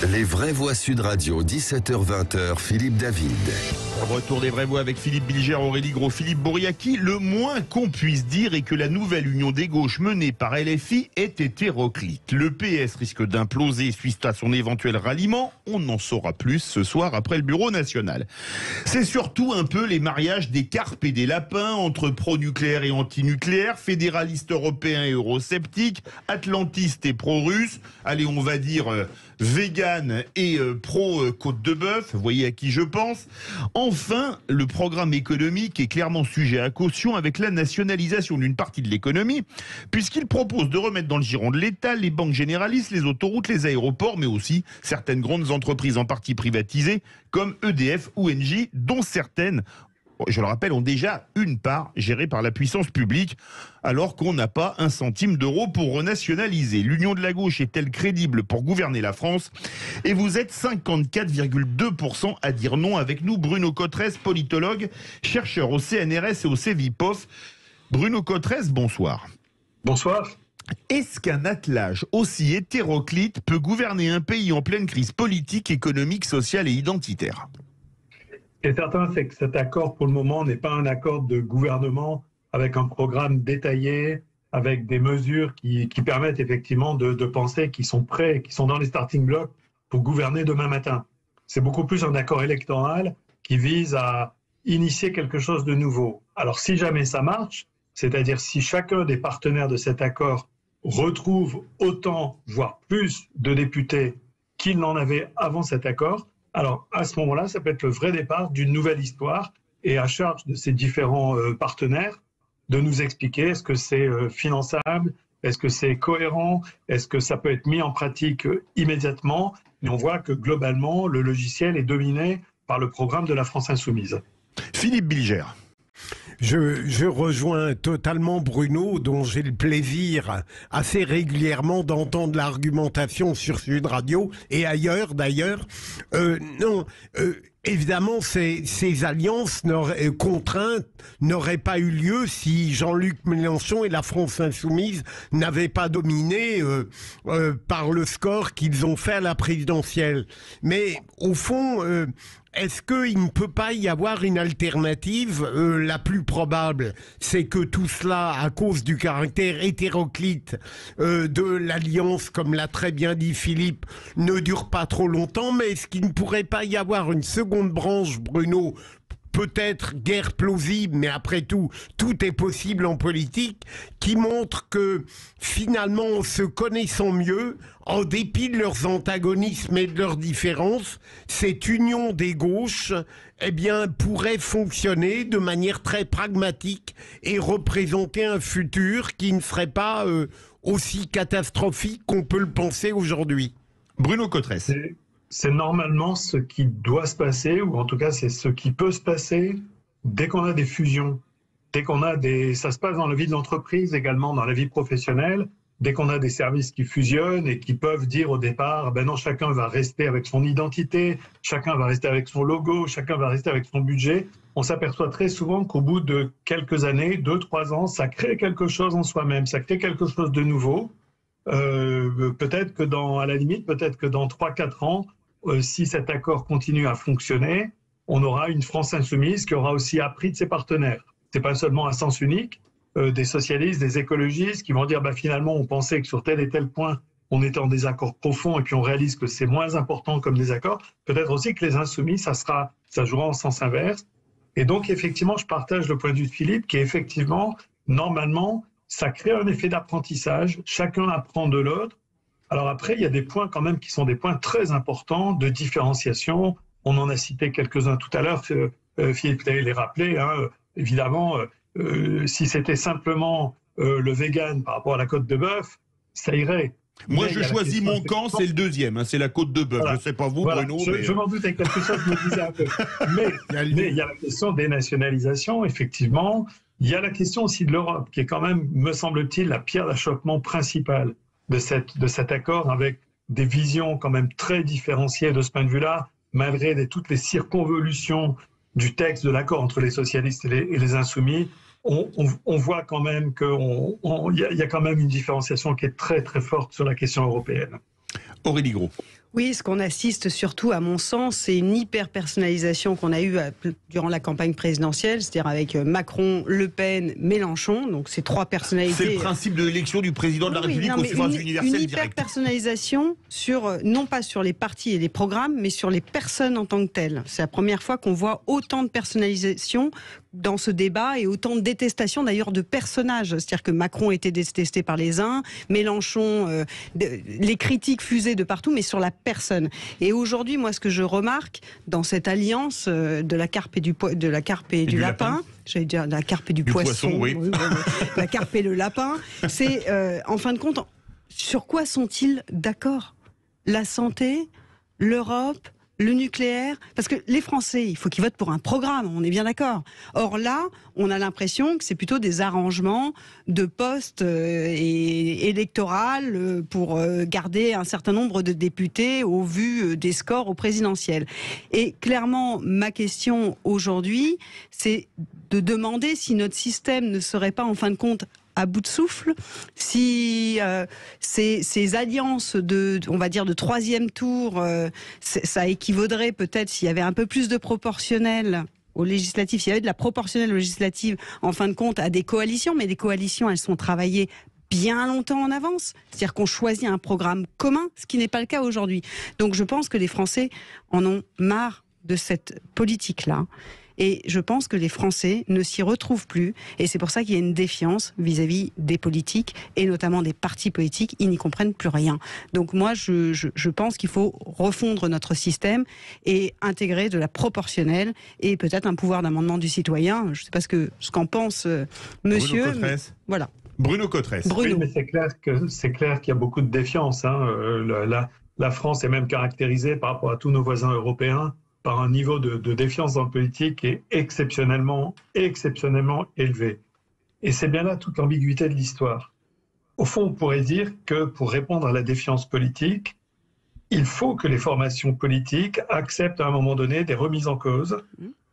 Les vraies voix Sud Radio, 17h-20h, Philippe David. Retour des vraies voix avec Philippe Bilger, Aurélie Gros, Philippe Bouriaki. Le moins qu'on puisse dire est que la nouvelle union des gauches menée par LFI est hétéroclite. Le PS risque d'imploser suite à son éventuel ralliement. On en saura plus ce soir après le bureau national. C'est surtout un peu les mariages des carpes et des lapins entre pro-nucléaire et anti-nucléaire, fédéralistes européens et eurosceptiques, atlantistes et pro-russes. Allez, on va dire vegan et pro-côte de bœuf. Vous voyez à qui je pense. Enfin, le programme économique est clairement sujet à caution avec la nationalisation d'une partie de l'économie, puisqu'il propose de remettre dans le giron de l'État les banques généralistes, les autoroutes, les aéroports, mais aussi certaines grandes entreprises en partie privatisées, comme EDF ou Engie, dont certaines, je le rappelle, ont déjà une part gérée par la puissance publique, alors qu'on n'a pas un centime d'euro pour renationaliser. L'union de la gauche est-elle crédible pour gouverner la France? Et vous êtes 54,2% à dire non avec nous. Bruno Cotresse, politologue, chercheur au CNRS et au CEVIPOF. Bruno Cotresse, bonsoir. Bonsoir. Est-ce qu'un attelage aussi hétéroclite peut gouverner un pays en pleine crise politique, économique, sociale et identitaire? Ce qui est certain, c'est que cet accord, pour le moment, n'est pas un accord de gouvernement avec un programme détaillé, avec des mesures qui permettent effectivement de penser qu'ils sont prêts, qu'ils sont dans les starting blocks pour gouverner demain matin. C'est beaucoup plus un accord électoral qui vise à initier quelque chose de nouveau. Alors si jamais ça marche, c'est-à-dire si chacun des partenaires de cet accord retrouve autant, voire plus de députés qu'il n'en avait avant cet accord, alors à ce moment-là, ça peut être le vrai départ d'une nouvelle histoire et à charge de ces différents partenaires de nous expliquer est-ce que c'est finançable, est-ce que c'est cohérent, est-ce que ça peut être mis en pratique immédiatement. Et on voit que globalement, le logiciel est dominé par le programme de la France Insoumise. Philippe Bilger. Je rejoins totalement Bruno, dont j'ai le plaisir assez régulièrement d'entendre l'argumentation sur Sud Radio et ailleurs d'ailleurs. Évidemment, ces alliances contraintes n'auraient pas eu lieu si Jean-Luc Mélenchon et la France Insoumise n'avaient pas dominé par le score qu'ils ont fait à la présidentielle. Mais au fond, est-ce qu'il ne peut pas y avoir une alternative? La plus probable, c'est que tout cela, à cause du caractère hétéroclite de l'alliance, comme l'a très bien dit Philippe, ne dure pas trop longtemps. Mais est-ce qu'il ne pourrait pas y avoir une seconde branche, Bruno, peut-être guère plausible, mais après tout, tout est possible en politique, qui montre que finalement, en se connaissant mieux, en dépit de leurs antagonismes et de leurs différences, cette union des gauches, eh bien, pourrait fonctionner de manière très pragmatique et représenter un futur qui ne serait pas aussi catastrophique qu'on peut le penser aujourd'hui. Bruno Cotresse. C'est normalement ce qui doit se passer, ou en tout cas c'est ce qui peut se passer dès qu'on a des fusions, dès qu'on a ça se passe dans la vie de l'entreprise également, dans la vie professionnelle, dès qu'on a des services qui fusionnent et qui peuvent dire au départ, ben non, chacun va rester avec son identité, chacun va rester avec son logo, chacun va rester avec son budget. On s'aperçoit très souvent qu'au bout de quelques années, 2-3 ans, ça crée quelque chose en soi-même, ça crée quelque chose de nouveau. Peut-être que à la limite, peut-être que dans 3-4 ans, si cet accord continue à fonctionner, on aura une France insoumise qui aura aussi appris de ses partenaires. C'est pas seulement un sens unique, des socialistes, des écologistes qui vont dire bah, finalement on pensait que sur tel et tel point on était en désaccord profond et puis on réalise que c'est moins important comme désaccord. Peut-être aussi que les insoumis, ça jouera en sens inverse. Et donc effectivement, je partage le point de vue de Philippe qui est effectivement, normalement, ça crée un effet d'apprentissage, chacun apprend de l'autre. Alors après, il y a des points quand même qui sont des points très importants de différenciation. On en a cité quelques-uns tout à l'heure. Philippe les rappelé. Hein, évidemment, si c'était simplement le vegan par rapport à la côte de bœuf, ça irait. Moi, je choisis mon camp, c'est le deuxième. Hein, c'est la côte de bœuf. Voilà. Je ne sais pas vous, voilà. Bruno. Je m'en doutais, quelque chose me disait un peu. Mais il y a la question des nationalisations, effectivement. Il y a la question aussi de l'Europe, qui est quand même, me semble-t-il, la pierre d'achoppement principale de cet accord, avec des visions quand même très différenciées de ce point de vue-là, malgré toutes les circonvolutions du texte de l'accord entre les socialistes et les insoumis. On voit quand même qu'il y a quand même une différenciation qui est très très forte sur la question européenne. Aurélie Gros. Oui, ce qu'on assiste surtout, à mon sens, c'est une hyper-personnalisation qu'on a eue durant la campagne présidentielle, c'est-à-dire avec Macron, Le Pen, Mélenchon, donc ces trois personnalités. C'est le principe de l'élection du président de la République au suffrage universel direct. Une hyper-personnalisation non pas sur les partis et les programmes, mais sur les personnes en tant que telles. C'est la première fois qu'on voit autant de personnalisation dans ce débat et autant de détestation d'ailleurs de personnages. C'est-à-dire que Macron était détesté par les uns, Mélenchon, les critiques fusaient de partout, mais sur la personne. Et aujourd'hui, moi, ce que je remarque dans cette alliance de la carpe et du lapin, j'allais dire la carpe et du poisson, oui. La carpe et le lapin, c'est en fin de compte, sur quoi sont-ils d'accord? La santé, l'Europe, le nucléaire, parce que les Français, il faut qu'ils votent pour un programme, on est bien d'accord. Or là, on a l'impression que c'est plutôt des arrangements de postes électoraux pour garder un certain nombre de députés au vu des scores au présidentiel. Et clairement, ma question aujourd'hui, c'est de demander si notre système ne serait pas en fin de compte à bout de souffle, si ces alliances on va dire de troisième tour, ça équivaudrait peut-être, s'il y avait un peu plus de proportionnel aux législatives, s'il y avait de la proportionnelle aux législatives, en fin de compte, à des coalitions, mais des coalitions, elles sont travaillées bien longtemps en avance. C'est-à-dire qu'on choisit un programme commun, ce qui n'est pas le cas aujourd'hui. Donc je pense que les Français en ont marre de cette politique-là. Et je pense que les Français ne s'y retrouvent plus. Et c'est pour ça qu'il y a une défiance vis-à-vis des politiques, et notamment des partis politiques. Ils n'y comprennent plus rien. Donc moi, je pense qu'il faut refondre notre système et intégrer de la proportionnelle et peut-être un pouvoir d'amendement du citoyen. Je ne sais pas ce qu'en pense monsieur. Bruno Cotresse. Voilà. Bruno Cotresse. Oui, mais c'est clair qu'il y a beaucoup de défiance. La France est même caractérisée par rapport à tous nos voisins européens par un niveau de défiance dans le politique qui est exceptionnellement élevé. Et c'est bien là toute l'ambiguïté de l'histoire. Au fond, on pourrait dire que pour répondre à la défiance politique, il faut que les formations politiques acceptent à un moment donné des remises en cause,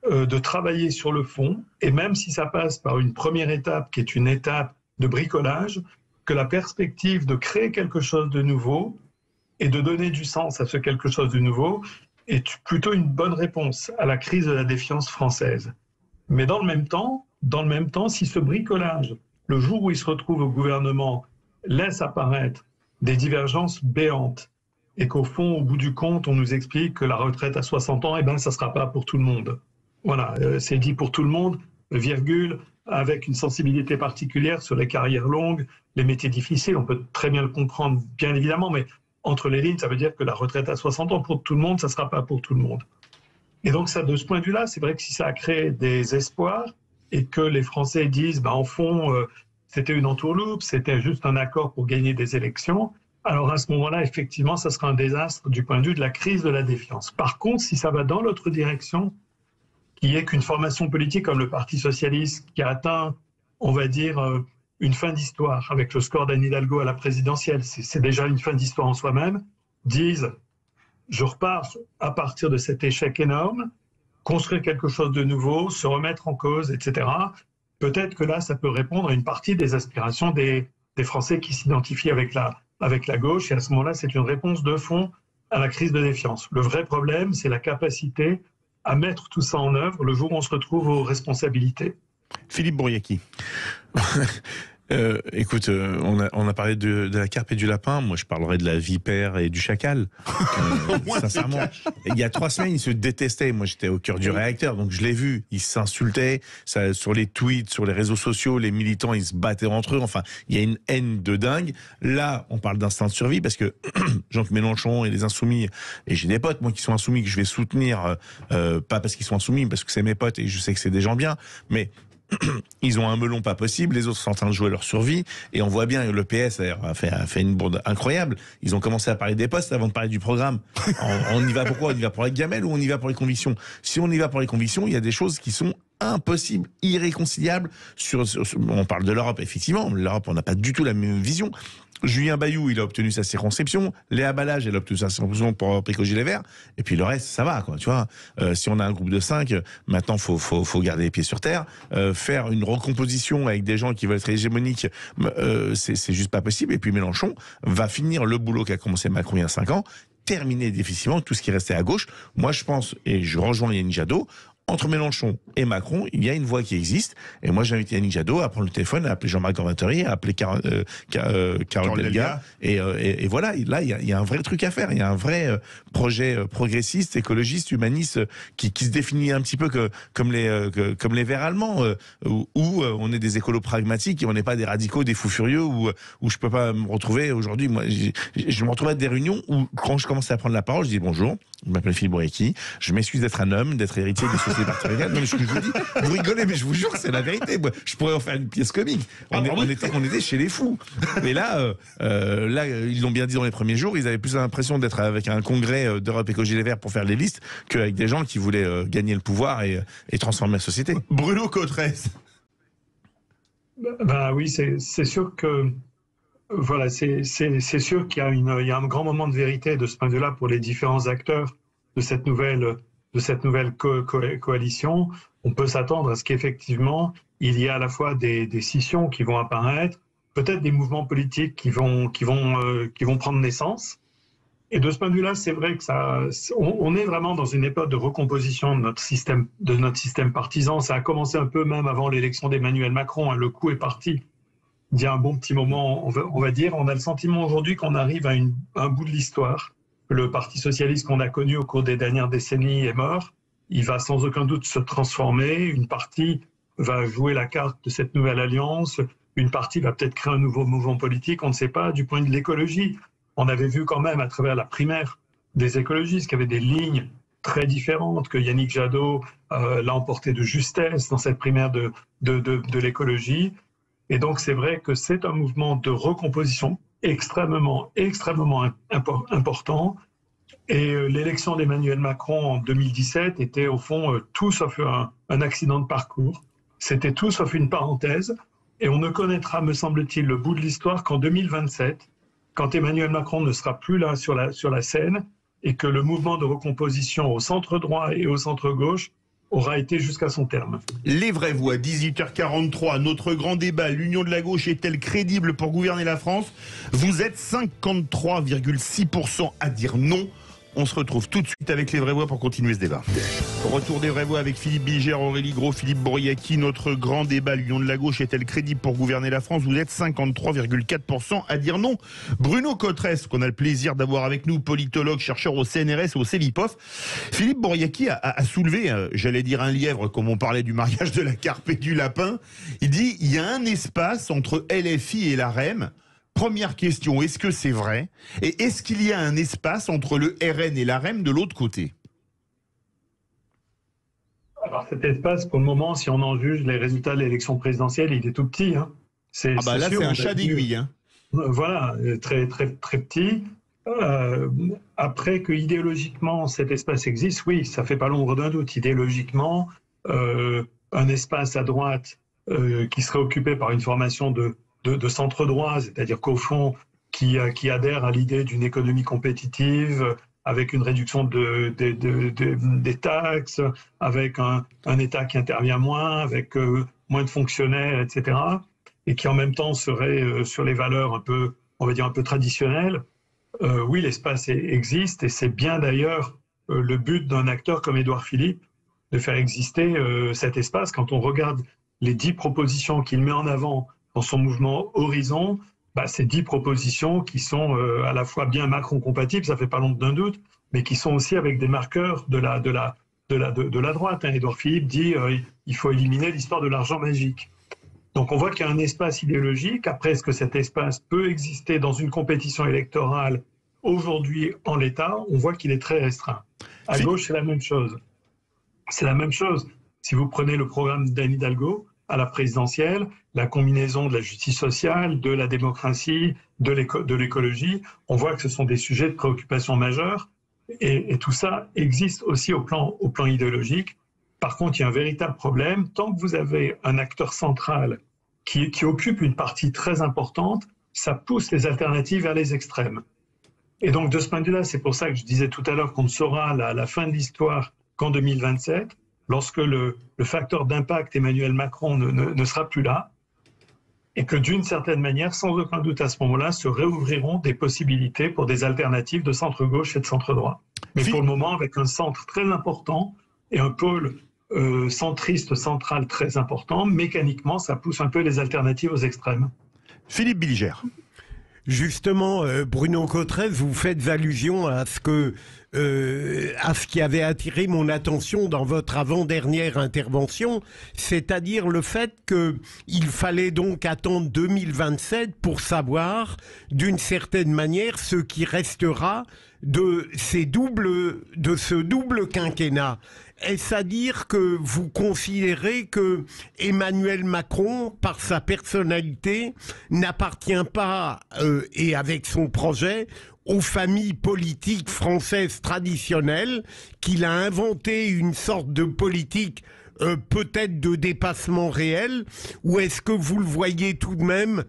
de travailler sur le fond, et même si ça passe par une première étape qui est une étape de bricolage, que la perspective de créer quelque chose de nouveau et de donner du sens à ce quelque chose de nouveau est plutôt une bonne réponse à la crise de la défiance française. Mais dans le même temps, si ce bricolage, le jour où il se retrouve au gouvernement, laisse apparaître des divergences béantes, et qu'au fond, au bout du compte, on nous explique que la retraite à 60 ans, ça ne sera pas pour tout le monde. Voilà, c'est dit pour tout le monde, virgule, avec une sensibilité particulière sur les carrières longues, les métiers difficiles, on peut très bien le comprendre, bien évidemment, mais entre les lignes, ça veut dire que la retraite à 60 ans pour tout le monde, ça ne sera pas pour tout le monde. Et donc, ça, de ce point de vue-là, c'est vrai que si ça a créé des espoirs et que les Français disent, en fond, c'était une entourloupe, c'était juste un accord pour gagner des élections, alors à ce moment-là, effectivement, ça sera un désastre du point de vue de la crise de la défiance. Par contre, si ça va dans l'autre direction, qui est qu'une formation politique comme le Parti socialiste, qui a atteint, on va dire, une fin d'histoire avec le score d'Anne Hidalgo à la présidentielle, c'est déjà une fin d'histoire en soi-même, disent je repars à partir de cet échec énorme, construire quelque chose de nouveau, se remettre en cause, etc. Peut-être que là, ça peut répondre à une partie des aspirations des Français qui s'identifient avec la gauche, et à ce moment-là, c'est une réponse de fond à la crise de défiance. Le vrai problème, c'est la capacité à mettre tout ça en œuvre le jour où on se retrouve aux responsabilités. Philippe Bouriaki. Écoute, on a parlé de la carpe et du lapin. Moi, je parlerais de la vipère et du chacal. Sincèrement, il y a 3 semaines, ils se détestaient. Moi, j'étais au cœur du réacteur, donc je l'ai vu. Ils s'insultaient. Sur les tweets, sur les réseaux sociaux, les militants, ils se battaient entre eux. Enfin, il y a une haine de dingue. Là, on parle d'instinct de survie parce que Jean-Luc Mélenchon et les Insoumis, et j'ai des potes, moi, qui sont insoumis, que je vais soutenir, pas parce qu'ils sont insoumis, parce que c'est mes potes et je sais que c'est des gens bien, mais ils ont un melon pas possible, les autres sont en train de jouer leur survie, et on voit bien que le PS a fait une bourde incroyable. Ils ont commencé à parler des postes avant de parler du programme. On y va pourquoi? On y va pour la gamelle ou on y va pour les convictions? Si on y va pour les convictions, il y a des choses qui sont impossibles, irréconciliables. On parle de l'Europe, effectivement. L'Europe, on n'a pas du tout la même vision. Julien Bayou, il a obtenu sa circonscription. Léa Balage, elle a obtenu sa circonscription pour Péco Gilet Vert. Et puis le reste, ça va, quoi. Tu vois, si on a un groupe de 5, maintenant, faut garder les pieds sur terre. Faire une recomposition avec des gens qui veulent être hégémoniques, c'est juste pas possible. Et puis Mélenchon va finir le boulot qu'a commencé Macron il y a 5 ans. terminé définitivement tout ce qui restait à gauche. Moi, je pense, et je rejoins Yannick Jadot, entre Mélenchon et Macron, il y a une voie qui existe. Et moi, j'invite Yannick Jadot à prendre le téléphone, à appeler Jean-Marc Corvatori, à appeler Carole Delga. Et voilà, là, il y a un vrai truc à faire. Il y a un vrai projet progressiste, écologiste, humaniste, qui se définit un petit peu comme les Verts allemands, où on est des écolos pragmatiques et on n'est pas des radicaux, des fous furieux, où je peux pas me retrouver aujourd'hui. Moi, je me retrouve à des réunions où, quand je commence à prendre la parole, je dis bonjour, je m'appelle Philippe Bouriaki, je m'excuse d'être un homme, d'être héritier des sociétés partenariales. Non, mais ce que je vous dis, vous rigolez, mais je vous jure que c'est la vérité. Moi, je pourrais en faire une pièce comique. On était chez les fous. Mais là, ils l'ont bien dit dans les premiers jours, ils avaient plus l'impression d'être avec un congrès d'Europe Écologie Les Verts pour faire les listes qu'avec des gens qui voulaient gagner le pouvoir et transformer la société. Bruno Cotresse. Ben oui, c'est sûr que voilà, c'est sûr qu'il y a un grand moment de vérité de ce point de vue-là pour les différents acteurs de cette nouvelle coalition. On peut s'attendre à ce qu'effectivement il y ait à la fois des scissions qui vont apparaître, peut-être des mouvements politiques qui vont prendre naissance. Et de ce point de vue-là, c'est vrai que on est vraiment dans une époque de recomposition de notre système partisan. Ça a commencé un peu même avant l'élection d'Emmanuel Macron. Le coup est parti il y a un bon petit moment, on va dire. On a le sentiment aujourd'hui qu'on arrive à un bout de l'histoire. Le Parti socialiste qu'on a connu au cours des dernières décennies est mort. Il va sans aucun doute se transformer. Une partie va jouer la carte de cette nouvelle alliance. Une partie va peut-être créer un nouveau mouvement politique. On ne sait pas. Du point de l'écologie, on avait vu quand même à travers la primaire des écologistes qu'il y avait des lignes très différentes, que Yannick Jadot l'a emporté de justesse dans cette primaire de l'écologie. Et donc c'est vrai que c'est un mouvement de recomposition extrêmement important. Et l'élection d'Emmanuel Macron en 2017 était au fond tout sauf un accident de parcours. C'était tout sauf une parenthèse. Et on ne connaîtra, me semble-t-il, le bout de l'histoire qu'en 2027, quand Emmanuel Macron ne sera plus là sur la scène et que le mouvement de recomposition au centre droit et au centre gauche aura été jusqu'à son terme. Les vraies voix, 18h43, notre grand débat, l'union de la gauche est-elle crédible pour gouverner la France? Vous êtes 53,6% à dire non. On se retrouve tout de suite avec les vraies voix pour continuer ce débat. Retour des vraies voix avec Philippe Bilger, Aurélie Gros, Philippe Bouriaki. Notre grand débat, l'union de la gauche est-elle crédible pour gouverner la France? Vous êtes 53,4% à dire non. Bruno Cotresse, qu'on a le plaisir d'avoir avec nous, politologue, chercheur au CNRS, au CEVIPOF. Philippe Bouriaki a soulevé, j'allais dire un lièvre, comme on parlait du mariage de la carpe et du lapin. Il dit, il y a un espace entre LFI et la REM. Première question, est-ce que c'est vrai? Et est-ce qu'il y a un espace entre le RN et la REM de l'autre côté? Alors cet espace, pour le moment, si on en juge les résultats de l'élection présidentielle, il est tout petit. Hein. Là, c'est un chat d'aiguille. Hein. Voilà, très petit. Après que idéologiquement, cet espace existe, oui, ça fait pas l'ombre d'un doute. Idéologiquement, un espace à droite qui serait occupé par une formation de centre droit, c'est-à-dire qu'au fond, qui adhère à l'idée d'une économie compétitive, avec une réduction des taxes, avec un État qui intervient moins, avec moins de fonctionnaires, etc., et qui en même temps serait sur les valeurs un peu, on va dire, un peu traditionnelles. Oui, l'espace existe, et c'est bien d'ailleurs le but d'un acteur comme Édouard Philippe, de faire exister cet espace. Quand on regarde les 10 propositions qu'il met en avant dans son mouvement Horizon, ces 10 propositions qui sont à la fois bien Macron-compatibles, ça ne fait pas l'ombre d'un doute, mais qui sont aussi avec des marqueurs de la droite. Édouard Philippe dit il faut éliminer l'histoire de l'argent magique. Donc on voit qu'il y a un espace idéologique. Après, est-ce que cet espace peut exister dans une compétition électorale aujourd'hui en l'état? On voit qu'il est très restreint. À gauche, c'est la même chose. C'est la même chose. Si vous prenez le programme d'Anne Hidalgo, à la présidentielle, la combinaison de la justice sociale, de la démocratie, de l'écologie, on voit que ce sont des sujets de préoccupation majeure, et tout ça existe aussi au plan idéologique. Par contre, il y a un véritable problème. Tant que vous avez un acteur central qui occupe une partie très importante, ça pousse les alternatives vers les extrêmes. Et donc, de ce point de vue-là, c'est pour ça que je disais tout à l'heure qu'on ne saura la fin de l'histoire qu'en 2027, lorsque le facteur d'impact Emmanuel Macron ne sera plus là. et que d'une certaine manière, sans aucun doute à ce moment-là, se réouvriront des possibilités pour des alternatives de centre-gauche et de centre-droit. Mais pour le moment, avec un centre très important et un pôle centriste central très important, mécaniquement, ça pousse un peu les alternatives aux extrêmes. Philippe Bilger. Justement, Bruno Cotresse, vous faites allusion à ce qui avait attiré mon attention dans votre avant-dernière intervention, c'est-à-dire le fait qu'il fallait donc attendre 2027 pour savoir, d'une certaine manière, ce qui restera de ce double quinquennat. Est-ce à dire que vous considérez que Emmanuel Macron, par sa personnalité, n'appartient pas, et avec son projet, aux familles politiques françaises traditionnelles, qu'il a inventé une sorte de politique peut-être de dépassement réel, ou est-ce que vous le voyez tout de même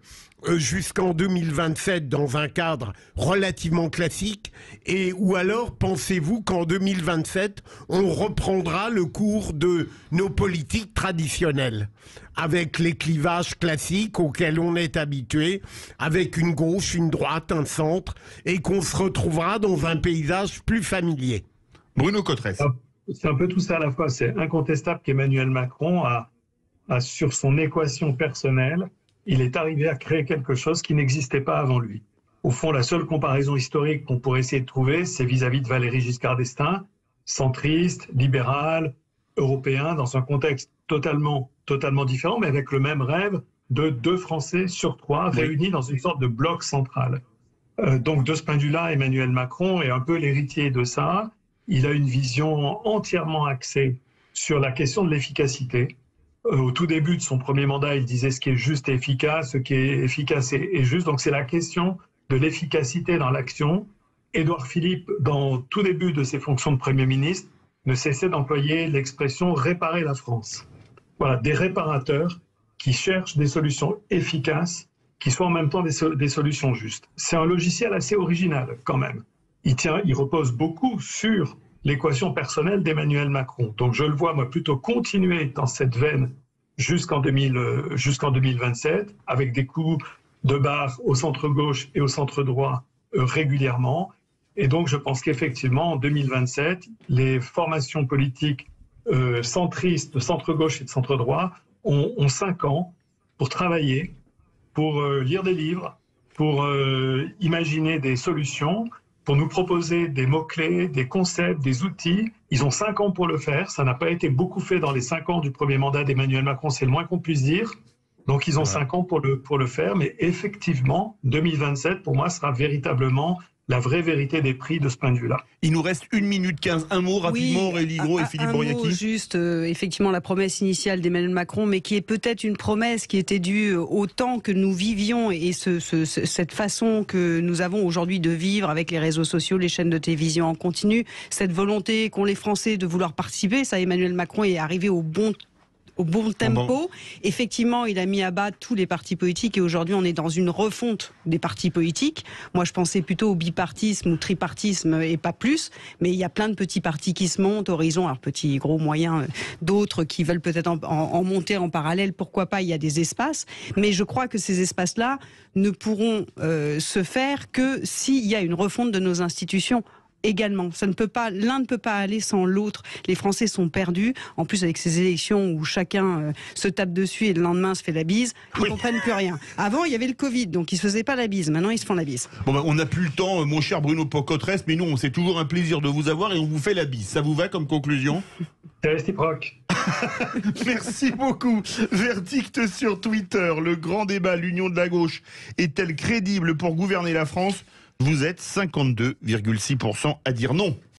jusqu'en 2027 dans un cadre relativement classique, ou alors pensez-vous qu'en 2027 on reprendra le cours de nos politiques traditionnelles avec les clivages classiques auxquels on est habitué, avec une gauche, une droite, un centre, et qu'on se retrouvera dans un paysage plus familier? Bruno Cotresse. C'est un peu tout ça à la fois. C'est incontestable qu'Emmanuel Macron a sur son équation personnelle, il est arrivé à créer quelque chose qui n'existait pas avant lui. Au fond, la seule comparaison historique qu'on pourrait essayer de trouver, c'est vis-à-vis de Valéry Giscard d'Estaing, centriste, libéral, européen, dans un contexte totalement différent, mais avec le même rêve de 2 Français sur 3 réunis dans une sorte de bloc central. Donc de ce point de vue-là, Emmanuel Macron est un peu l'héritier de ça. Il a une vision entièrement axée sur la question de l'efficacité. Au tout début de son premier mandat, il disait ce qui est juste et efficace, ce qui est efficace et juste. Donc c'est la question de l'efficacité dans l'action. Édouard Philippe, dans tout début de ses fonctions de Premier ministre, ne cessait d'employer l'expression « réparer la France ». Voilà, des réparateurs qui cherchent des solutions efficaces, qui soient en même temps des solutions justes. C'est un logiciel assez original quand même. Il repose beaucoup sur l'équation personnelle d'Emmanuel Macron. Donc je le vois, moi, plutôt continuer dans cette veine jusqu'en 2027, avec des coups de barre au centre-gauche et au centre-droit régulièrement. Et donc je pense qu'effectivement, en 2027, les formations politiques centristes, de centre-gauche et de centre-droit ont 5 ans pour travailler, pour lire des livres, pour imaginer des solutions, pour nous proposer des mots-clés, des concepts, des outils. Ils ont 5 ans pour le faire. Ça n'a pas été beaucoup fait dans les 5 ans du premier mandat d'Emmanuel Macron, c'est le moins qu'on puisse dire. Donc ils ont 5 ans pour le faire. Mais effectivement, 2027, pour moi, sera véritablement la vraie vérité des prix de ce point de vue-là. Il nous reste 1 minute 15. Un mot rapidement, Aurélie Gros et Philippe Bouriaki. Un mot juste, effectivement, la promesse initiale d'Emmanuel Macron, mais qui est peut-être une promesse qui était due au temps que nous vivions et cette façon que nous avons aujourd'hui de vivre avec les réseaux sociaux, les chaînes de télévision en continu, cette volonté qu'ont les Français de vouloir participer. Ça, Emmanuel Macron est arrivé au bon tempo. Effectivement, il a mis à bas tous les partis politiques et aujourd'hui, on est dans une refonte des partis politiques. Moi, je pensais plutôt au bipartisme ou tripartisme et pas plus. Mais il y a plein de petits partis qui se montent, Horizon, alors petits, gros, moyens, d'autres qui veulent peut-être en monter en parallèle. Pourquoi pas, il y a des espaces. Mais je crois que ces espaces-là ne pourront se faire que s'il y a une refonte de nos institutions. Également, l'un ne peut pas aller sans l'autre. Les Français sont perdus. En plus, avec ces élections où chacun se tape dessus et le lendemain se fait la bise, ils ne comprennent plus rien. Avant, il y avait le Covid, donc ils se faisaient pas la bise. Maintenant, ils se font la bise. Bon, on n'a plus le temps, mon cher Bruno Cotresse, mais nous, c'est toujours un plaisir de vous avoir et on vous fait la bise. Ça vous va comme conclusion? C'est réciproque. Merci beaucoup. Verdict sur Twitter. Le grand débat, l'union de la gauche est-elle crédible pour gouverner la France? Vous êtes 52,6% à dire non.